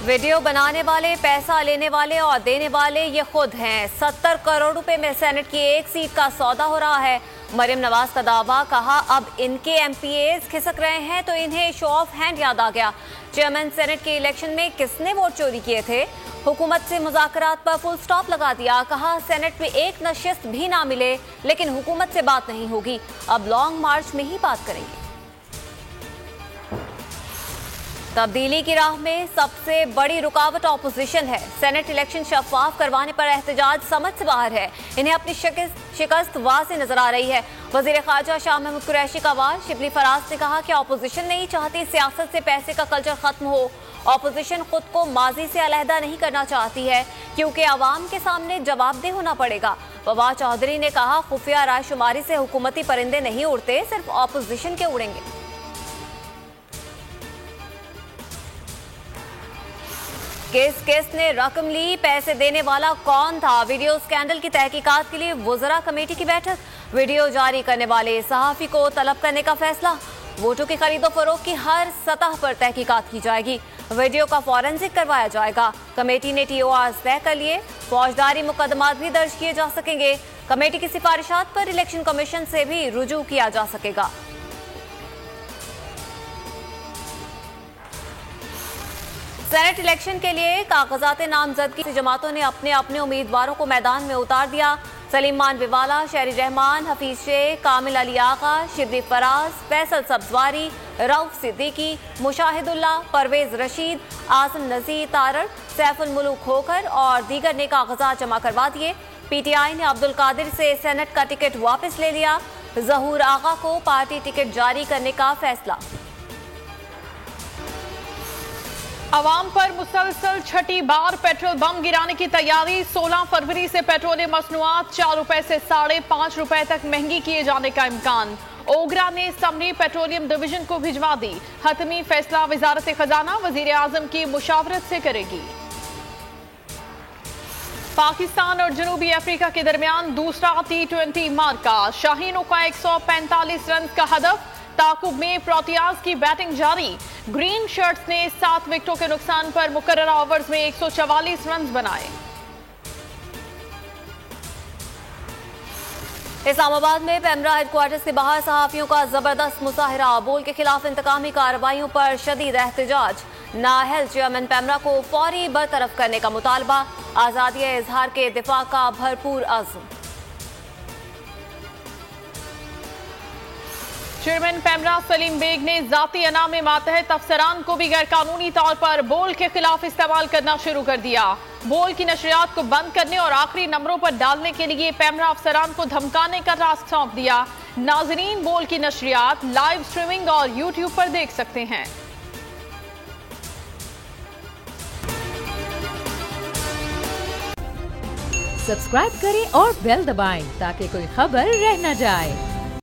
Video बनाने वाले, पैसा लेने वाले और देने वाले ये खुद हैं। 70 करोड़ रुपए में सेनेट की एक सीट का सौदा हो रहा है। मरियम नवाज का दावा, कहा अब इनके एमपीएस खिसक रहे हैं तो इन्हें शो ऑफ हैंड याद आ गया। चेयरमैन सेनेट के इलेक्शन में किसने वोट चोरी किए थे? हुकूमत से मुज़ाकरात पर फुल स्टॉप लगा दिया। कहा सेनेट में एक नशिस्त भी ना मिले लेकिन हुकूमत से बात नहीं होगी, अब लॉन्ग मार्च में ही बात करेंगे। तब्दीली की राह में सबसे बड़ी रुकावट ऑपोजिशन है। सेनेट इलेक्शन शफाफ करवाने पर एहतजाज समझ से बाहर है। इन्हें अपनी शिकस्त वाज़ेह नजर आ रही है। वज़ीर ख़ारजा शाह महमूद कुरैशी का वार शिबली फराज ने कहा कि ऑपोजिशन नहीं चाहती सियासत से पैसे का कल्चर खत्म हो। ऑपोजिशन खुद को माजी से अलहदा नहीं करना चाहती है क्योंकि आवाम के सामने जवाबदेह होना पड़ेगा। वबा चौधरी ने कहा खुफिया रायशुमारी से हुकूमती परिंदे नहीं उड़ते, सिर्फ ऑपोजिशन के उड़ेंगे। किस ने रकम ली, पैसे देने वाला कौन था? वीडियो स्कैंडल की तहकीकात के लिए वुज़रा कमेटी की बैठक। वीडियो जारी करने वाले सहाफ़ी को तलब करने का फैसला। वोटों की खरीदो फरोख्त की हर सतह पर तहकीकात की जाएगी। वीडियो का फॉरेंसिक करवाया जाएगा। कमेटी ने TOR तय कर लिए। फौजदारी मुकदमात भी दर्ज किए जा सकेंगे। कमेटी की सिफारिशात पर इलेक्शन कमीशन से भी रुजू किया जा सकेगा। सेनेट इलेक्शन के लिए कागजात नामजदगी की जमातों ने अपने अपने उम्मीदवारों को मैदान में उतार दिया। सलीम मानवीवाला, शहरी रहमान, हफीज शेख, कामिल अली आगा, शिबली फराज, फैसल सब्जवारी, रऊफ सिद्दीकी, मुशाहिदुल्ला, परवेज रशीद, आजम नजीर तारड़, सैफुल मुलूक खोखर और दीगर ने कागजात जमा करवा दिए। PTI ने अब्दुल कादिर से सेनेट का टिकट वापस ले लिया। जहूर आगा को पार्टी टिकट जारी करने का फैसला। अवाम पर मुसलसल छठी बार पेट्रोल बम गिराने की तैयारी। 16 फरवरी से पेट्रोलियम मसनूआत 4 रुपए से 5.5 रुपए तक महंगी किए जाने का इम्कान। ओगरा ने समरी पेट्रोलियम डिवीजन को भिजवा दी। हतमी फैसला वजारत खजाना वजीर आजम की मुशावरत से करेगी। पाकिस्तान और जनूबी अफ्रीका के दरमियान दूसरा T20 मार्का। शाहीनों का 145 रन का हदफ। ताकुब में प्रोटियाज की बैटिंग जारी। ग्रीन शर्ट्स ने 7 विकेटों के नुकसान पर मुकर्रर ओवर्स में 144 रन बनाए। इस्लामाबाद में पेमरा हेडक्वार्टर्स के बाहर सहाफियों का जबरदस्त मुजाहरा। बोल के खिलाफ इंतकामी कार्रवाइयों पर शदीद एहतजाज। नाहल चेयरमैन पेमरा को फौरी बरतरफ करने का मुतालबा। आजादी इजहार के दिफा का भरपूर अज़्म। चेयरमैन पेमरा सलीम बेग ने जाती अनाम में मातहत अफसरान को भी गैरकानूनी तौर पर बोल के खिलाफ इस्तेमाल करना शुरू कर दिया। बोल की नशरियात को बंद करने और आखिरी नंबरों पर डालने के लिए पेमरा अफसरान को धमकाने का टास्क सौंप दिया। नाजरीन बोल की नशरियात लाइव स्ट्रीमिंग और YouTube पर देख सकते हैं। सब्सक्राइब करें और बेल दबाएं ताकि कोई खबर रह न जाए।